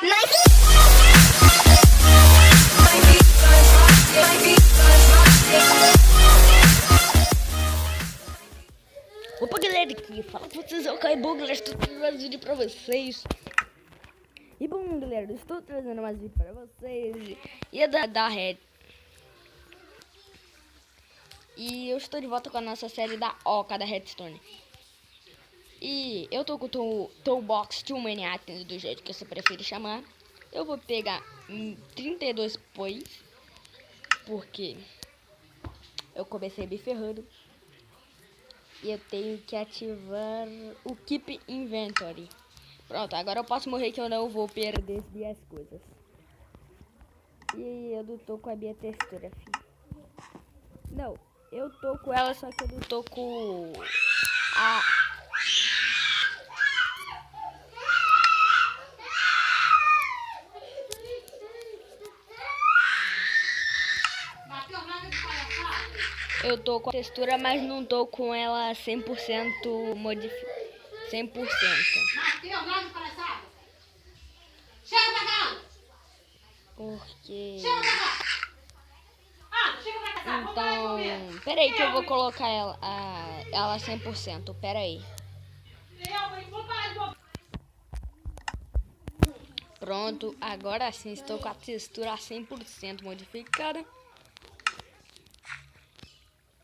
Opa galera, aqui fala com vocês, é o Caio Galera, estou trazendo mais vídeo pra vocês. E bom galera, estou trazendo mais vídeo pra vocês. E é da Red. E eu estou de volta com a nossa série da Oca da Redstone. E eu tô com o Toolbox Too Many Items, do jeito que você prefere chamar. Eu vou pegar 32 pois, porque eu comecei me ferrando. E eu tenho que ativar o Keep Inventory. Pronto, agora eu posso morrer que eu não vou perder as coisas. E eu não tô com a minha textura, filho. Não, eu tô com ela, só que eu não tô com a... Eu tô com a textura, mas não tô com ela 100% modificada. 100%. Mateus, lá de palhaçada. Chega pra cá. Porque... Chega pra cá. Chega pra cá. Então... Peraí que eu vou colocar ela 100%. Peraí. Pronto, agora sim estou com a textura 100% modificada.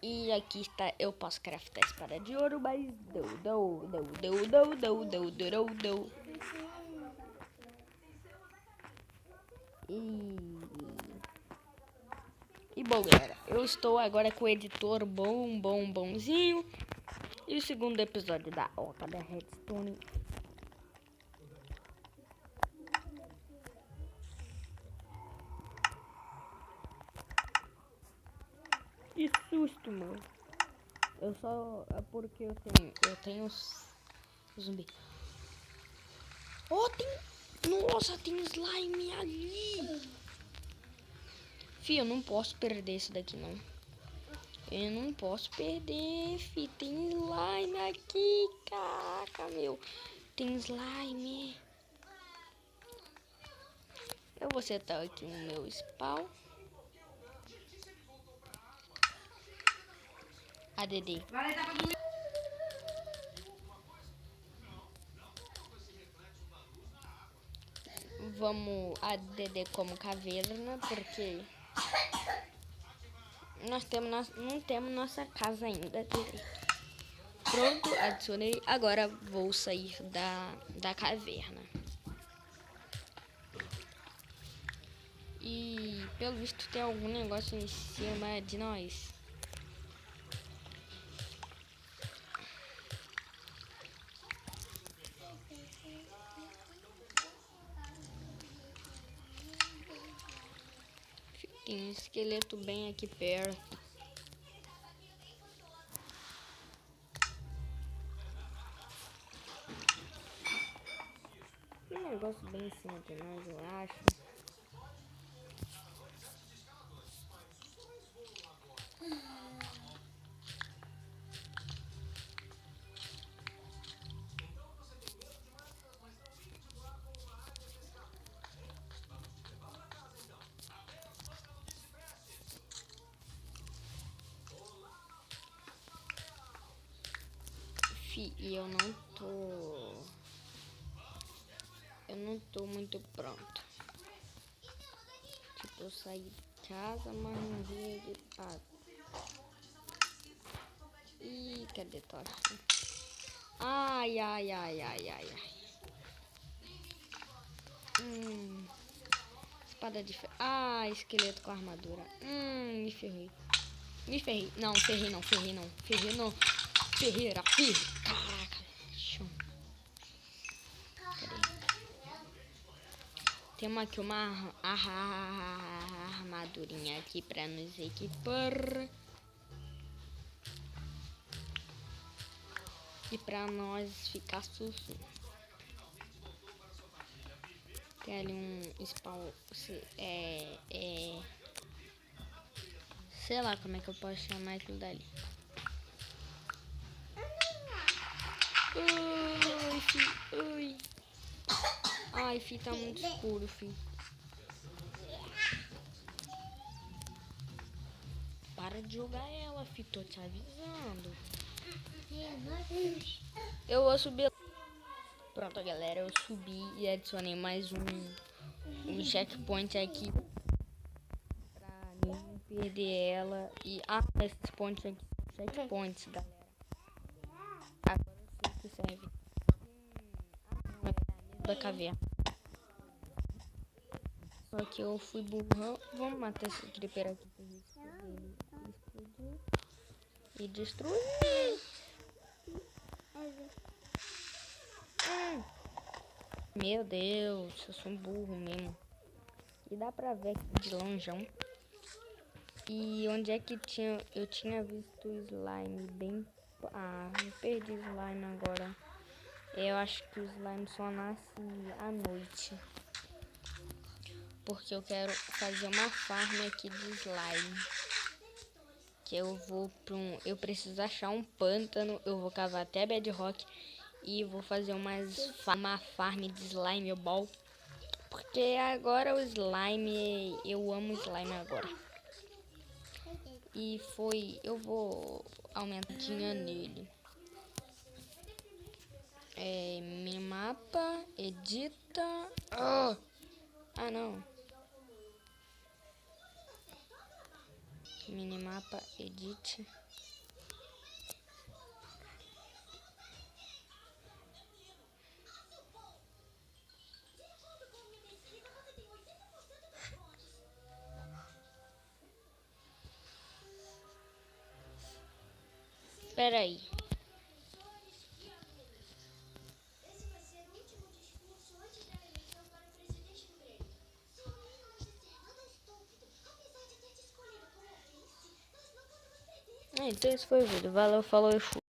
E aqui está, eu posso craftar a espada de ouro, mas dou. E bom galera, eu estou agora com o editor bonzinho. E o segundo episódio da Oca da Redstone. Que susto, mano. Eu só... É porque eu tenho zumbi. Oh, tem... Nossa, tem slime ali. Fih, eu não posso perder isso daqui, não. Eu não posso perder, fi. Tem slime aqui, caraca, meu. Tem slime. Eu vou setar aqui o meu spawn. ADD. Vamos ADD como caverna, porque não temos nossa casa ainda. Pronto, adicionei. Agora vou sair da caverna. E pelo visto tem algum negócio em cima de nós. Tem um esqueleto bem aqui perto. Um negócio bem em cima de nós, eu acho. E eu não tô muito pronto. Tipo, eu saí de casa, mas não vi de casa. Ih, cadê tocha? Ai. Espada de ferro. Ah, esqueleto com armadura. Me ferrei. Não, ferrei não. Ferreira. Caraca. Chão. Cadê? Temos aqui uma armadurinha aqui pra nos equipar. E pra nós ficar sussurro. Tem ali um spawn. Sei lá como é que eu posso chamar aquilo dali. Ui. Ai, fi, tá muito escuro, fi. Para de jogar ela, fi, tô te avisando. Eu vou subir. Pronto, galera, eu subi e adicionei mais um checkpoint aqui pra não perder ela. E esses pontos aqui são checkpoints, galera. Agora eu sei o que serve. Não, é da caverna. Só que eu fui burrão. Vamos matar esse creeper aqui pra gente poder ele explodir e destruir. Meu Deus, eu sou um burro mesmo. E dá pra ver aqui de longeão. E onde é que eu tinha visto o slime bem... Ah, me perdi o slime agora. Eu acho que o slime só nasce à noite. Porque eu quero fazer uma farm aqui de slime. Que eu vou pra eu preciso achar um pântano. Eu vou cavar até bedrock. E vou fazer uma farm de slime ball. Porque agora o slime... Eu amo slime agora. E eu vou aumentar nele. Minimapa, edita. Ah, não. Minimapa, edit. Espera aí. Então esse foi o vídeo. Valeu, falou e fui.